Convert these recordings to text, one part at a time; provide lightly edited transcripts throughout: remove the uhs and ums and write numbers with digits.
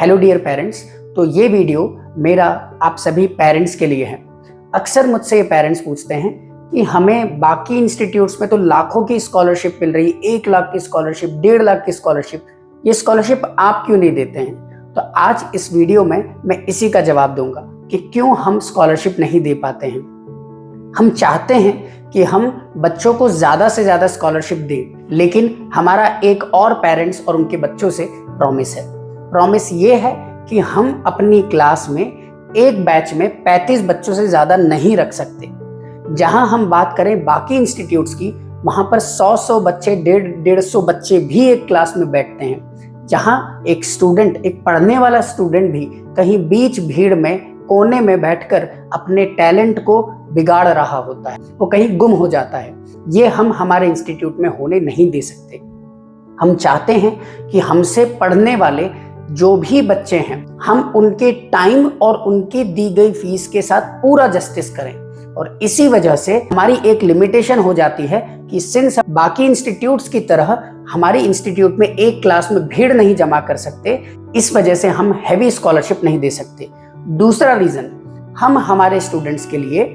Hello dear parents. तो ये video मेरा आप सभी पेरेंट्स के लिए है। अक्सर मुझसे ये पेरेंट्स पूछते हैं कि हमें बाकी इंस्टीट्यूट्स में तो लाखों की स्कॉलरशिप मिल रही है, 1 लाख की स्कॉलरशिप, 1.5 लाख की स्कॉलरशिप, ये स्कॉलरशिप आप क्यों नहीं देते हैं। तो आज इस वीडियो में मैं इसी का जवाब दूंगा कि क्यों हम स्कॉलरशिप नहीं दे पाते हैं। हम चाहते हैं कि हम बच्चों को ज़्यादा से ज़्यादा स्कॉलरशिप दें, लेकिन हमारा एक और पेरेंट्स और उनके बच्चों से प्रॉमिस है। प्रॉमिस ये है कि हम अपनी क्लास में एक बैच में 35 बच्चों से ज़्यादा नहीं रख सकते। जहां हम बात करें बाकी इंस्टीट्यूट्स की, वहां पर 100 बच्चे, 150 बच्चे भी एक क्लास में बैठते हैं। जहां एक स्टूडेंट, एक पढ़ने वाला स्टूडेंट भी कहीं बीच भीड़ में कोने में बैठकर अपने टैलेंट को बिगाड़ रहा होता है, वो कहीं गुम हो जाता है। ये हम हमारे इंस्टीट्यूट में होने नहीं दे सकते। हम चाहते हैं कि हमसे पढ़ने वाले जो भी बच्चे हैं, हम उनके टाइम और उनकी दी गई फीस के साथ पूरा जस्टिस करें। और इसी वजह से हमारी एक लिमिटेशन हो जाती है कि सिंस बाकी इंस्टीट्यूट्स की तरह हमारे इंस्टीट्यूट में एक क्लास में भीड़ नहीं जमा कर सकते, इस वजह से हम हैवी स्कॉलरशिप नहीं दे सकते। दूसरा रीजन, हम हमारे स्टूडेंट्स के लिए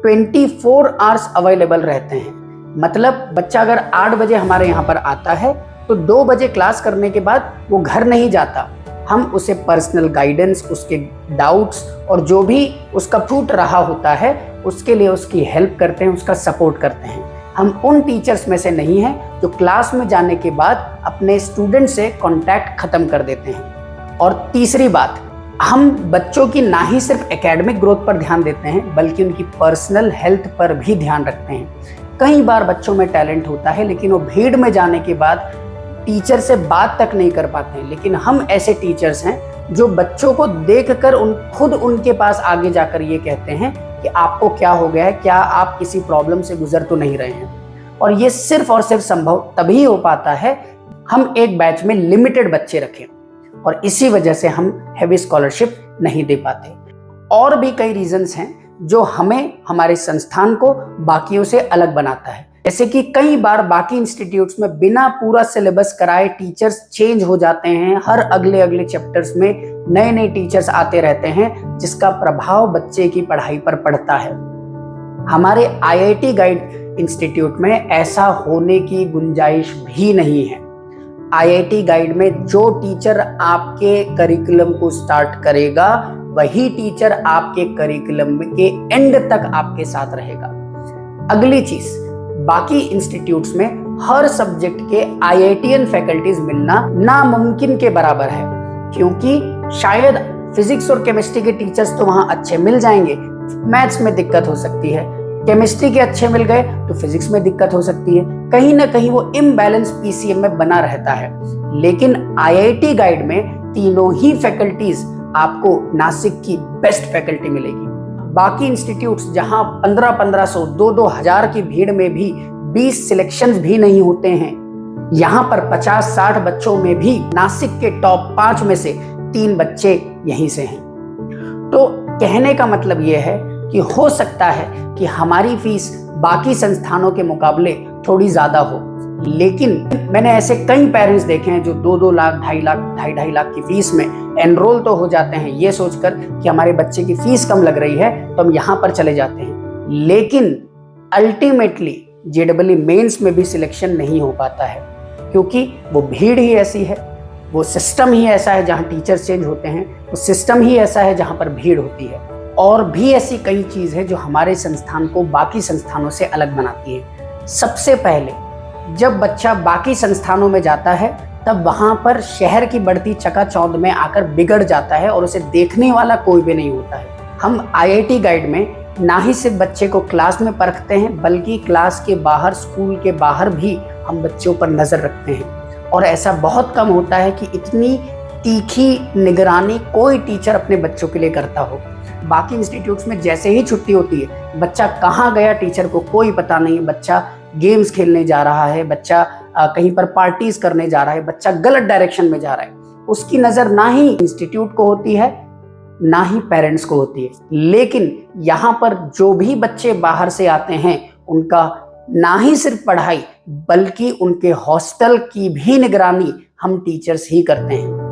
24 आवर्स अवेलेबल रहते हैं। मतलब बच्चा अगर 8 बजे हमारे यहाँ पर आता है तो 2 बजे क्लास करने के बाद वो घर नहीं जाता। हम उसे पर्सनल गाइडेंस, उसके डाउट्स और जो भी उसका छूट रहा होता है उसके लिए उसकी हेल्प करते हैं, उसका सपोर्ट करते हैं। हम उन टीचर्स में से नहीं हैं जो क्लास में जाने के बाद अपने स्टूडेंट से कांटेक्ट खत्म कर देते हैं। और तीसरी बात, हम बच्चों की ना ही सिर्फ एकेडमिक ग्रोथ पर ध्यान देते हैं बल्कि उनकी पर्सनल हेल्थ पर भी ध्यान रखते हैं। कई बार बच्चों में टैलेंट होता है लेकिन वो भीड़ में जाने के बाद टीचर से बात तक नहीं कर पाते हैं, लेकिन हम ऐसे टीचर्स हैं जो बच्चों को देखकर खुद उनके पास आगे जाकर ये कहते हैं कि आपको क्या हो गया है, क्या आप किसी प्रॉब्लम से गुजर तो नहीं रहे हैं। और ये सिर्फ और सिर्फ संभव तभी हो पाता है हम एक बैच में लिमिटेड बच्चे रखें, और इसी वजह से हम हैवी स्कॉलरशिप नहीं दे पाते। और भी कई रीजंस हैं जो हमें, हमारे संस्थान को बाकियों से अलग बनाता है। जैसे कि कई बार बाकी इंस्टीट्यूट्स में बिना पूरा सिलेबस कराए टीचर्स चेंज हो जाते हैं। हर अगले चैप्टर्स में नए नए टीचर्स आते रहते हैं, जिसका प्रभाव बच्चे की पढ़ाई पर पड़ता है। हमारे IIT गाइड इंस्टीट्यूट में ऐसा होने की गुंजाइश भी नहीं है। IIT गाइड में जो टीचर आपके करिकुलम को स्टार्ट करेगा वही टीचर आपके करिकुलम के एंड तक आपके साथ रहेगा। अगली चीज, बाकी इंस्टीट्यूट्स में हर सब्जेक्ट के IITian फैकल्टीज मिलना नामुमकिन के बराबर है, क्योंकि शायद फिजिक्स और केमिस्ट्री के टीचर्स तो वहां अच्छे मिल जाएंगे, मैथ्स में दिक्कत हो सकती है, केमिस्ट्री के अच्छे मिल गए तो फिजिक्स में दिक्कत हो सकती है। कहीं ना कहीं वो इम्बैलेंस PCM में बना रहता है। लेकिन IIT गाइड में तीनों ही फैकल्टीज आपको नासिक की बेस्ट फैकल्टी मिलेगी। बाकी इंस्टीट्यूट्स जहां 1500, 2-2 की भीड़ में भी 20 सिलेक्शंस भी नहीं होते हैं, यहां पर 50-60 बच्चों में भी नासिक के टॉप 5 में से 3 बच्चे यहीं से हैं। तो कहने का मतलब यह है कि हो सकता है कि हमारी फीस बाकी संस्थानों के मुकाबले थोड़ी ज्यादा हो, लेकिन मैंने ऐसे कई पेरेंट्स देखे हैं जो 2-2 लाख, 2.5 लाख, 2.5 लाख की फीस में एनरोल तो हो जाते हैं ये सोचकर कि हमारे बच्चे की फीस कम लग रही है तो हम यहाँ पर चले जाते हैं, लेकिन अल्टीमेटली JEE मेंस में भी सिलेक्शन नहीं हो पाता है, क्योंकि वो भीड़ ही ऐसी है, वो सिस्टम ही ऐसा है जहाँ टीचर्स चेंज होते हैं, वो सिस्टम ही ऐसा है जहाँ पर भीड़ होती है। और भी ऐसी कई चीज़ है जो हमारे संस्थान को बाकी संस्थानों से अलग बनाती है। सबसे पहले, जब बच्चा बाकी संस्थानों में जाता है तब वहां पर शहर की बढ़ती चकाचौंध में आकर बिगड़ जाता है और उसे देखने वाला कोई भी नहीं होता है। हम IIT गाइड में ना ही सिर्फ बच्चे को क्लास में परखते हैं बल्कि क्लास के बाहर, स्कूल के बाहर भी हम बच्चों पर नजर रखते हैं। और ऐसा बहुत कम होता है कि इतनी तीखी निगरानी कोई टीचर अपने बच्चों के लिए करता हो। बाकी इंस्टीट्यूट्स में जैसे ही छुट्टी होती है, बच्चा कहाँ गया टीचर को कोई पता नहीं। बच्चा गेम्स खेलने जा रहा है, बच्चा कहीं पर पार्टीज करने जा रहा है, बच्चा गलत डायरेक्शन में जा रहा है, उसकी नजर ना ही इंस्टीट्यूट को होती है ना ही पेरेंट्स को होती है। लेकिन यहाँ पर जो भी बच्चे बाहर से आते हैं उनका ना ही सिर्फ पढ़ाई बल्कि उनके हॉस्टल की भी निगरानी हम टीचर्स ही करते हैं।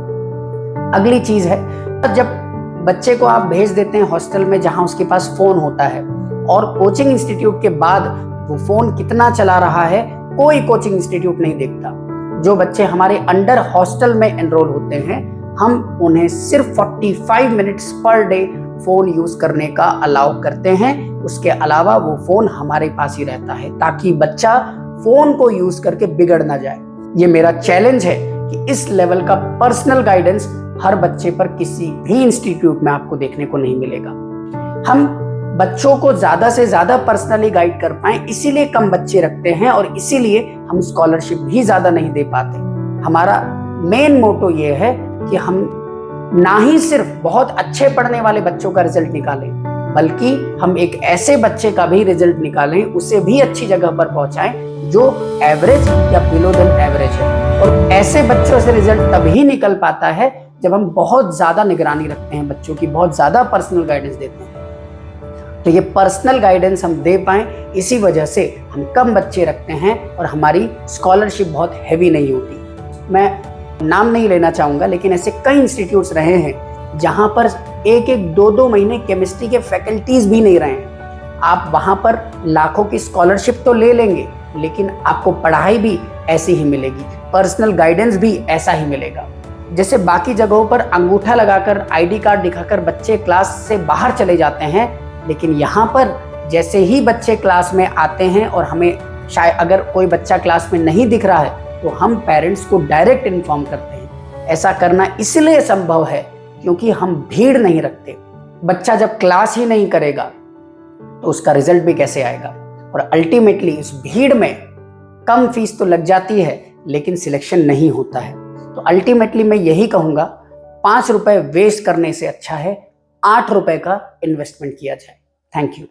अगली चीज है, जब बच्चे को आप भेज देते हैं हॉस्टल में जहां उसके पास फोन होता है, और कोचिंग इंस्टीट्यूट के बाद वो फोन कितना चला रहा है कोई कोचिंग इंस्टीट्यूट नहीं देखता। जो बच्चे हमारे अंडर हॉस्टल में एनरोल होते हैं, हम उन्हें सिर्फ 45 minutes per day phone use करने का अलाउ करते हैं। उसके अलावा वो फोन हमारे पास ही रहता है ताकि बच्चा फोन को यूज करके बिगड़ ना जाए। ये मेरा चैलेंज है कि इस लेवल का पर्सनल गाइडेंस हर बच्चे पर किसी भी इंस्टीट्यूट में आपको देखने को नहीं मिलेगा। हम बच्चों को ज्यादा से ज्यादा पर्सनली गाइड कर पाए इसीलिए कम बच्चे रखते हैं, और इसीलिए हम स्कॉलरशिप भी ज्यादा नहीं दे पाते। हमारा मेन मोटो ये है कि हम ना ही सिर्फ बहुत अच्छे पढ़ने वाले बच्चों का रिजल्ट निकालें, बल्कि हम एक ऐसे बच्चे का भी रिजल्ट निकालें, उसे भी अच्छी जगह पर पहुंचाएं जो एवरेज या बिलो देन एवरेज है। और ऐसे बच्चों से रिजल्ट तभी निकल पाता है जब हम बहुत ज्यादा निगरानी रखते हैं बच्चों की, बहुत ज्यादा पर्सनल गाइडेंस देते हैं। तो ये पर्सनल गाइडेंस हम दे पाए, इसी वजह से हम कम बच्चे रखते हैं और हमारी स्कॉलरशिप बहुत हैवी नहीं होती। मैं नाम नहीं लेना चाहूंगा, लेकिन ऐसे कई इंस्टीट्यूट्स रहे हैं जहां पर एक एक दो दो महीने केमिस्ट्री के फैकल्टीज भी नहीं रहे हैं। आप वहां पर लाखों की स्कॉलरशिप तो ले लेंगे, लेकिन आपको पढ़ाई भी ऐसी ही मिलेगी, पर्सनल गाइडेंस भी ऐसा ही मिलेगा। जैसे बाकी जगहों पर अंगूठा लगाकर, आईडी कार्ड दिखाकर बच्चे क्लास से बाहर चले जाते हैं, लेकिन यहाँ पर जैसे ही बच्चे क्लास में आते हैं और हमें शायद अगर कोई बच्चा क्लास में नहीं दिख रहा है तो हम पेरेंट्स को डायरेक्ट इन्फॉर्म करते हैं। ऐसा करना इसलिए संभव है क्योंकि हम भीड़ नहीं रखते। बच्चा जब क्लास ही नहीं करेगा तो उसका रिजल्ट भी कैसे आएगा, और अल्टीमेटली इस भीड़ में कम फीस तो लग जाती है लेकिन सिलेक्शन नहीं होता है। तो अल्टीमेटली मैं यही कहूँगा, 5 रुपए वेस्ट करने से अच्छा है 8 रुपए का इन्वेस्टमेंट किया जाए। Thank you.